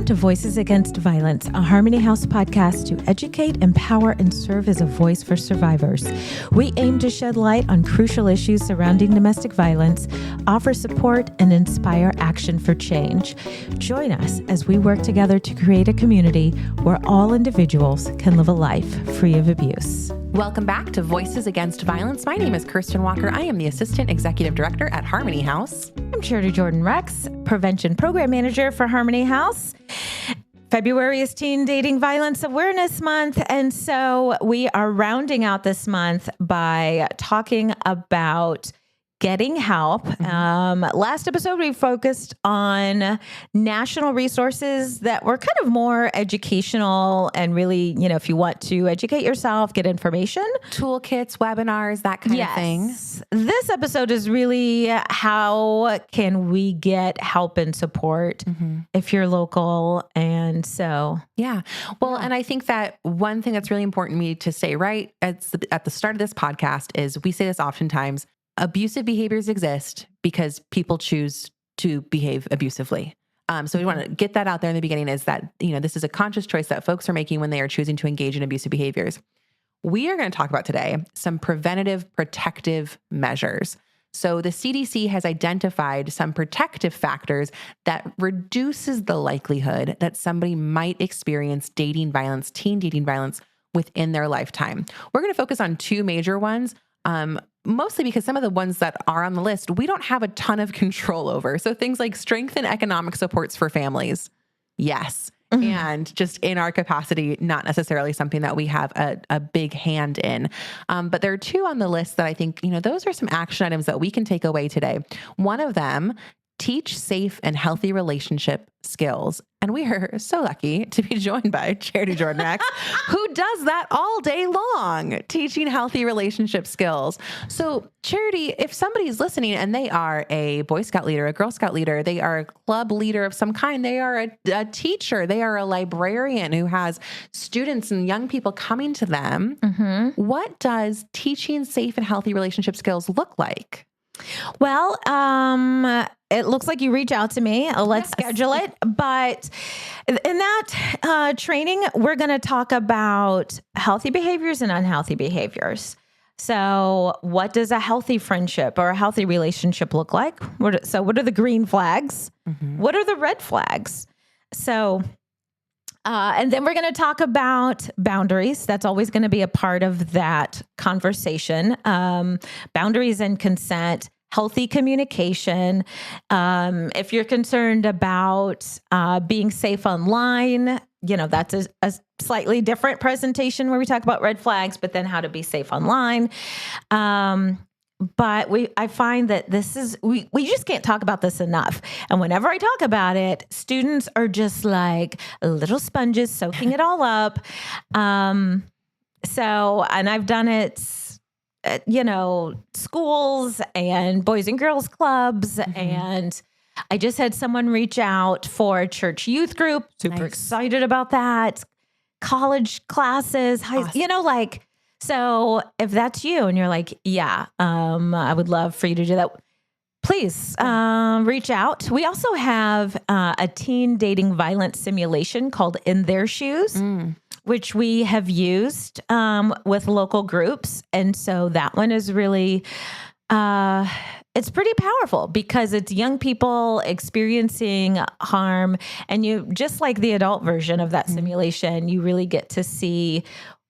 Welcome to Voices Against Violence, a Harmony House podcast to educate, empower, and serve as a voice for survivors. We aim to shed light on crucial issues surrounding domestic violence, offer support, and inspire action for change. Join us as we work together to create a community where all individuals can live a life free of abuse. Welcome back to Voices Against Violence. My name is Kirstyn Walker. I am the Assistant Executive Director at Harmony House. I'm Charity Jordan-Rex, Prevention Program Manager for Harmony House. February is Teen Dating Violence Awareness Month, and so we are rounding out this month by talking about getting help. Last episode, we focused on national resources that were kind of more educational and really, if you want to educate yourself, get information. Toolkits, webinars, that kind of thing. This episode is really how can we get help and support if you're local. And so, and I think that one thing that's really important to me to say right at the start of this podcast is we say this oftentimes, abusive behaviors exist because people choose to behave abusively. So we want to get that out there in the beginning is that, this is a conscious choice that folks are making when they are choosing to engage in abusive behaviors. We are going to talk about today some preventative protective measures. So the CDC has identified some protective factors that reduces the likelihood that somebody might experience dating violence, teen dating violence within their lifetime. We're going to focus on two major ones. Mostly because some of the ones that are on the list, we don't have a ton of control over. So things like strengthen economic supports for families. Yes. And just in our capacity, not necessarily something that we have a big hand in. But there are two on the list that I think, those are some action items that we can take away today. One of them, teach safe and healthy relationship skills. And we are so lucky to be joined by Charity Jordan-Rex, who does that all day long, teaching healthy relationship skills. So Charity, if somebody's listening and they are a Boy Scout leader, a Girl Scout leader, they are a club leader of some kind, they are a teacher, they are a librarian who has students and young people coming to them, what does teaching safe and healthy relationship skills look like? Well, it looks like you reach out to me. Let's schedule it. But in that training, we're going to talk about healthy behaviors and unhealthy behaviors. So what does a healthy friendship or a healthy relationship look like? What are the green flags? What are the red flags? So, and then we're going to talk about boundaries. That's always going to be a part of that conversation. Boundaries and consent, healthy communication. If you're concerned about being safe online, that's a slightly different presentation where we talk about red flags, but then how to be safe online. But I find that we just can't talk about this enough. And whenever I talk about it, students are just like little sponges soaking it all up. And I've done it, schools and boys and girls clubs. And I just had someone reach out for a church youth group. Super excited about that. College classes, so if that's you and you're like, I would love for you to do that, please reach out. We also have a teen dating violence simulation called In Their Shoes, which we have used with local groups. And so that one is really, it's pretty powerful because it's young people experiencing harm. And you, just like the adult version of that simulation, you really get to see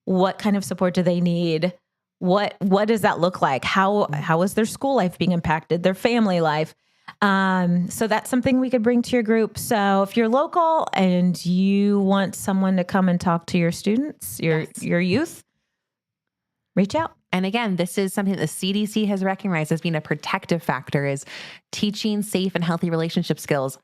what kind of support do they need? What does that look like? How is their school life being impacted? Their family life? So that's something we could bring to your group. So if you're local and you want someone to come and talk to your students, your youth, reach out. And again, this is something that the CDC has recognized as being a protective factor, is teaching safe and healthy relationship skills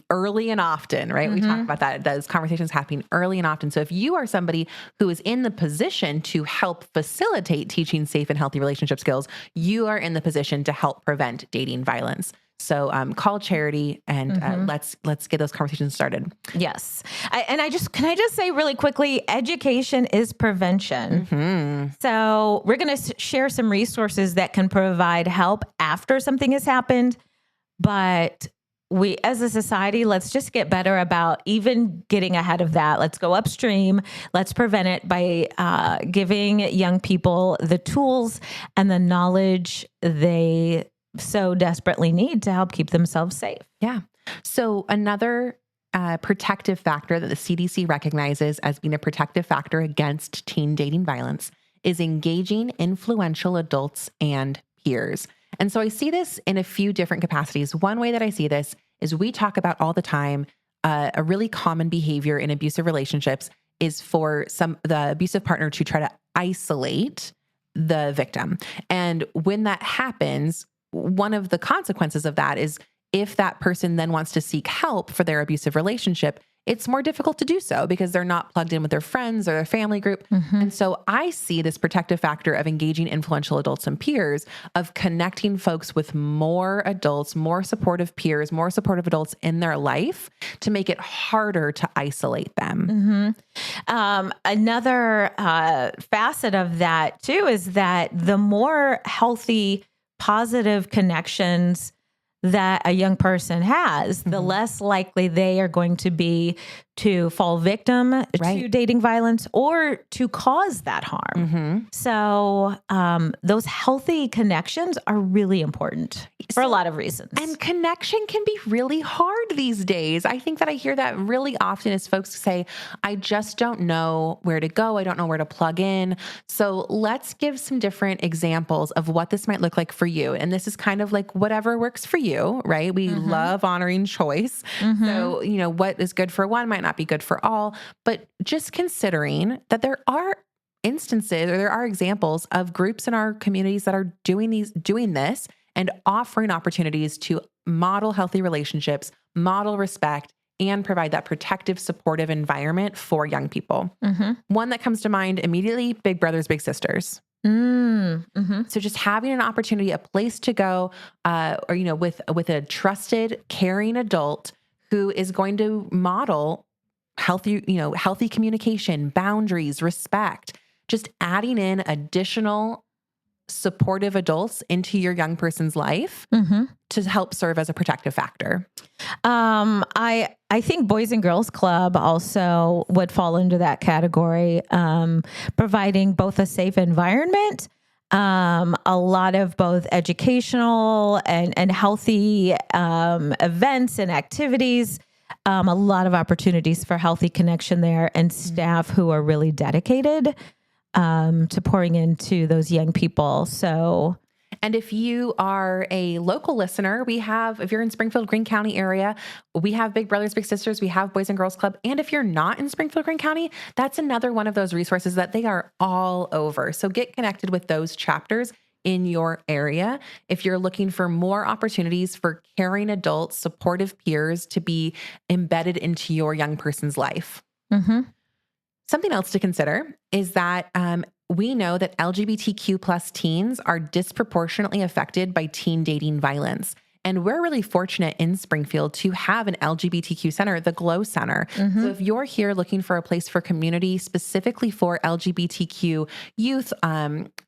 early and often, right? We talk about that. Those conversations happening early and often. So if you are somebody who is in the position to help facilitate teaching safe and healthy relationship skills, you are in the position to help prevent dating violence. So call Charity and let's get those conversations started. Yes. Can I just say really quickly, education is prevention. So we're going to share some resources that can provide help after something has happened, but we, as a society, let's just get better about even getting ahead of that. Let's go upstream. Let's prevent it by giving young people the tools and the knowledge they so desperately need to help keep themselves safe. Yeah. So another protective factor that the CDC recognizes as being a protective factor against teen dating violence is engaging influential adults and peers. And so I see this in a few different capacities. One way that I see this is we talk about all the time, a really common behavior in abusive relationships is for the abusive partner to try to isolate the victim. And when that happens, one of the consequences of that is if that person then wants to seek help for their abusive relationship, it's more difficult to do so because they're not plugged in with their friends or their family group. Mm-hmm. And so I see this protective factor of engaging influential adults and peers, of connecting folks with more adults, more supportive peers, more supportive adults in their life to make it harder to isolate them. Mm-hmm. Another facet of that too is that the more healthy, positive connections that a young person has, the less likely they are going to be to fall victim to dating violence or to cause that harm. So those healthy connections are really important for a lot of reasons. And connection can be really hard these days. I think that I hear that really often as folks say, I just don't know where to go. I don't know where to plug in. So let's give some different examples of what this might look like for you. And this is kind of like whatever works for you, right? We love honoring choice. So, what is good for one might not be good for all, but just considering that there are instances or there are examples of groups in our communities that are doing this and offering opportunities to model healthy relationships, model respect, and provide that protective, supportive environment for young people. One that comes to mind immediately, Big Brothers, Big Sisters. So just having an opportunity, a place to go, with a trusted, caring adult who is going to model healthy communication, boundaries, respect, just adding in additional supportive adults into your young person's life to help serve as a protective factor. I think Boys and Girls Club also would fall into that category, providing both a safe environment, a lot of both educational and healthy events and activities, a lot of opportunities for healthy connection there, and staff who are really dedicated to pouring into those young people. So, and if you are a local listener, if you're in Springfield, Greene County area, we have Big Brothers, Big Sisters, we have Boys and Girls Club. And if you're not in Springfield, Greene County, that's another one of those resources that they are all over. So get connected with those chapters in your area. If you're looking for more opportunities for caring adults, supportive peers to be embedded into your young person's life. Something else to consider is that we know that LGBTQ plus teens are disproportionately affected by teen dating violence. And we're really fortunate in Springfield to have an LGBTQ center, the Glow Center. So if you're here looking for a place for community specifically for LGBTQ youth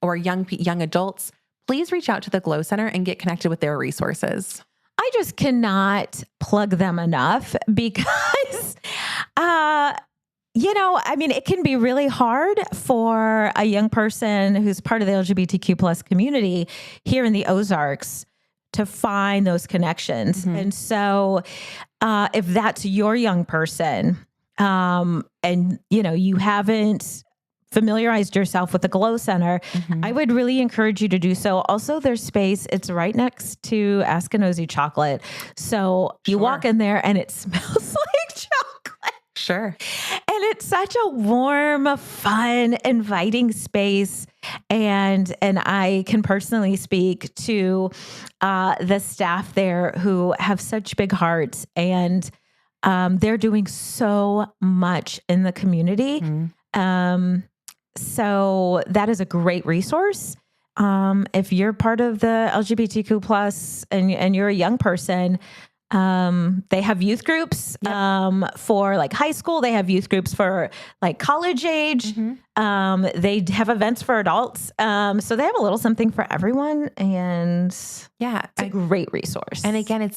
or young adults, please reach out to the Glow Center and get connected with their resources. I just cannot plug them enough because it can be really hard for a young person who's part of the LGBTQ plus community here in the Ozarks to find those connections. And so if that's your young person, and you haven't familiarized yourself with the Glow Center, I would really encourage you to do so. Also, their space, it's right next to Askinosie Chocolate. So you walk in there and it smells like chocolate. Sure. And it's such a warm, fun, inviting space. And I can personally speak to the staff there who have such big hearts, and they're doing so much in the community. So that is a great resource. If you're part of the LGBTQ plus and you're a young person, They have youth groups for like high school. They have youth groups for like college age. They have events for adults. So they have a little something for everyone. And it's a great resource. And again,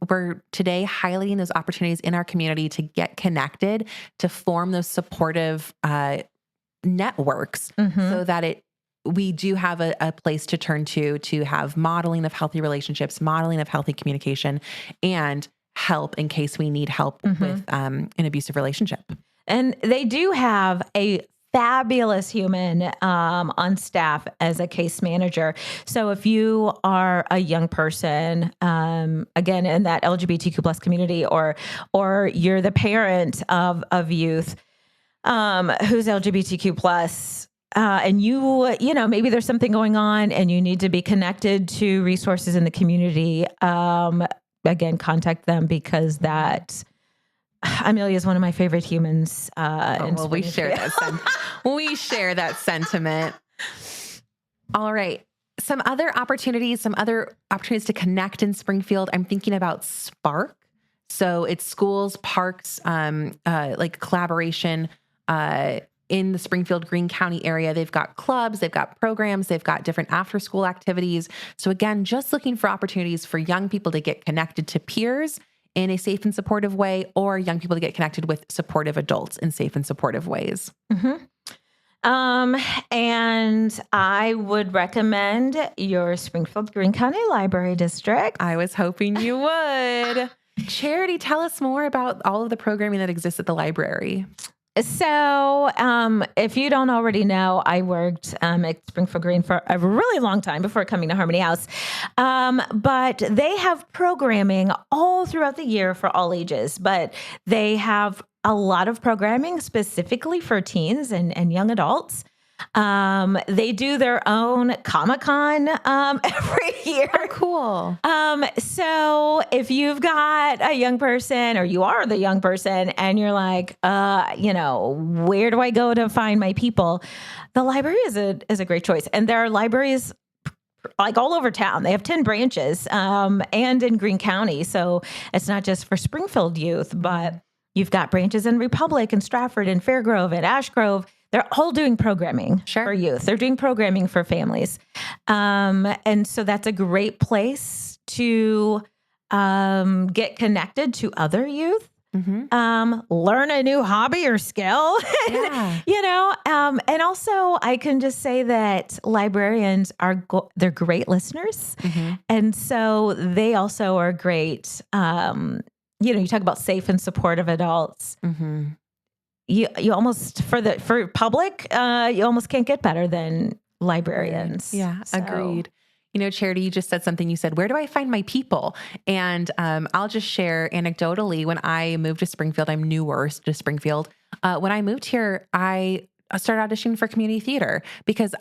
we're today highlighting those opportunities in our community to get connected, to form those supportive networks so that we do have a place to turn to have modeling of healthy relationships, modeling of healthy communication, and help in case we need help with an abusive relationship. And they do have a fabulous human on staff as a case manager. So if you are a young person, again, in that LGBTQ plus community, or you're the parent of youth who's LGBTQ plus, and you know, maybe there's something going on and you need to be connected to resources in the community. Again, contact them, because Amelia is one of my favorite humans. We share that sentiment. All right. Some other opportunities to connect in Springfield. I'm thinking about Spark. So it's schools, parks, like collaboration, in the Springfield Greene County area. They've got clubs, they've got programs, they've got different after school activities. So again, just looking for opportunities for young people to get connected to peers in a safe and supportive way, or young people to get connected with supportive adults in safe and supportive ways. And I would recommend your Springfield Greene County Library District. I was hoping you would. Charity, tell us more about all of the programming that exists at the library. So, if you don't already know, I worked at Springfield Greene for a really long time before coming to Harmony House. But they have programming all throughout the year for all ages, but they have a lot of programming specifically for teens and young adults. They do their own Comic-Con every year. Oh, cool. So if you've got a young person, or you are the young person, and you're like, you know, where do I go to find my people? The library is a great choice. And there are libraries like all over town. They have 10 branches, and in Greene County. So it's not just for Springfield youth, but you've got branches in Republic and Stratford and Fairgrove and Ashgrove. They're all doing programming for youth. They're doing programming for families. And so that's a great place to get connected to other youth, learn a new hobby or skill, you know, and also I can just say that librarians they're great listeners. And so they also are great. You know, you talk about safe and supportive adults. You almost for public, you almost can't get better than librarians. Yeah, so. Agreed. You know, Charity, you just said something. You said, where do I find my people? And I'll just share anecdotally, when I moved to Springfield, I'm newer to Springfield. When I moved here, I started auditioning for community theater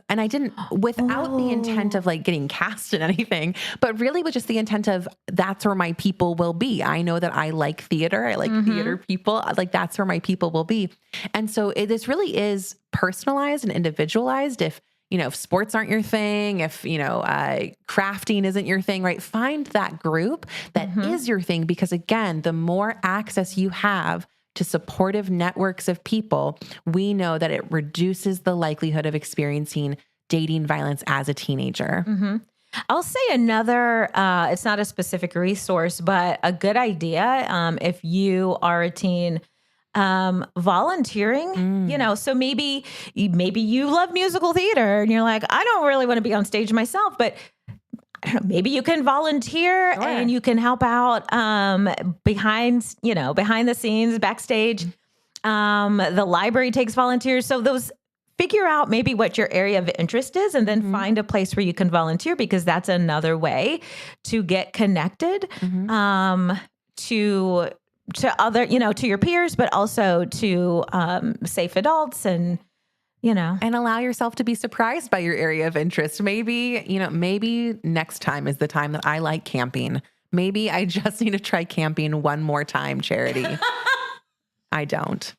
and I didn't, without the intent of like getting cast in anything, but really with just the intent of that's where my people will be. I know that I like theater. I like theater people. Like that's where my people will be. And so this really is personalized and individualized. If sports aren't your thing, if, crafting isn't your thing, right? Find that group that is your thing, because again, the more access you have to supportive networks of people, we know that it reduces the likelihood of experiencing dating violence as a teenager. I'll say another, it's not a specific resource, but a good idea if you are a teen, volunteering, so maybe you love musical theater and you're like, I don't really want to be on stage myself, but maybe you can volunteer and you can help out behind the scenes, backstage. The library takes volunteers. So figure out maybe what your area of interest is, and then find a place where you can volunteer, because that's another way to get connected to other, to your peers, but also to safe adults and allow yourself to be surprised by your area of interest. Maybe next time is the time that I like camping. Maybe I just need to try camping one more time, Charity. I don't.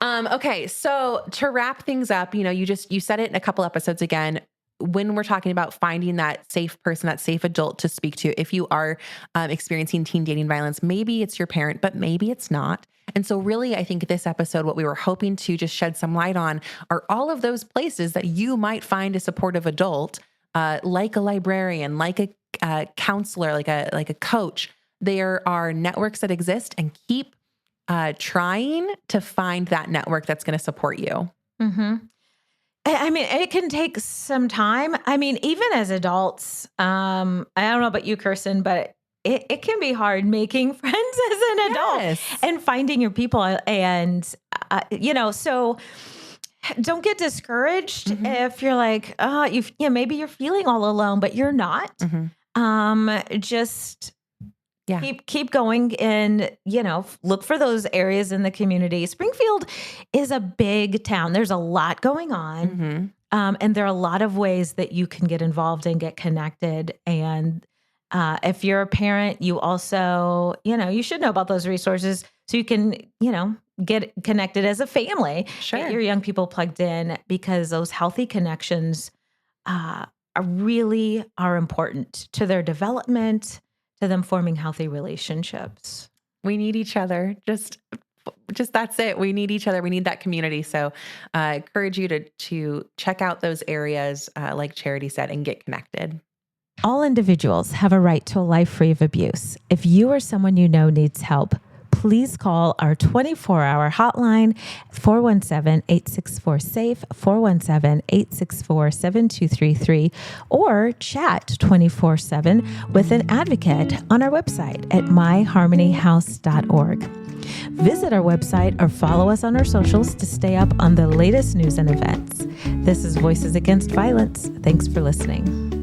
Okay. So to wrap things up, you said it in a couple episodes again, when we're talking about finding that safe person, that safe adult to speak to, if you are experiencing teen dating violence, maybe it's your parent, but maybe it's not. And so really, I think this episode, what we were hoping to just shed some light on are all of those places that you might find a supportive adult, like a librarian, like a counselor, like a coach. There are networks that exist, and keep trying to find that network that's going to support you. Mm-hmm. I mean, it can take some time. I mean, even as adults, I don't know about you, Kirstyn, but it can be hard making friends as an adult and finding your people. And, so don't get discouraged if you're like, maybe you're feeling all alone, but you're not. Just keep going and, look for those areas in the community. Springfield is a big town. There's a lot going on. And there are a lot of ways that you can get involved and get connected. And if you're a parent, you also, you should know about those resources so you can, get connected as a family. Get your young people plugged in, because those healthy connections are important to their development, to them forming healthy relationships. We need each other. Just that's it. We need each other. We need that community. So I encourage you to check out those areas, like Charity said, and get connected. All individuals have a right to a life free of abuse. If you or someone you know needs help, please call our 24-hour hotline, 417-864-SAFE, 417-864-7233, or chat 24/7 with an advocate on our website at myharmonyhouse.org. Visit our website or follow us on our socials to stay up on the latest news and events. This is Voices Against Violence. Thanks for listening.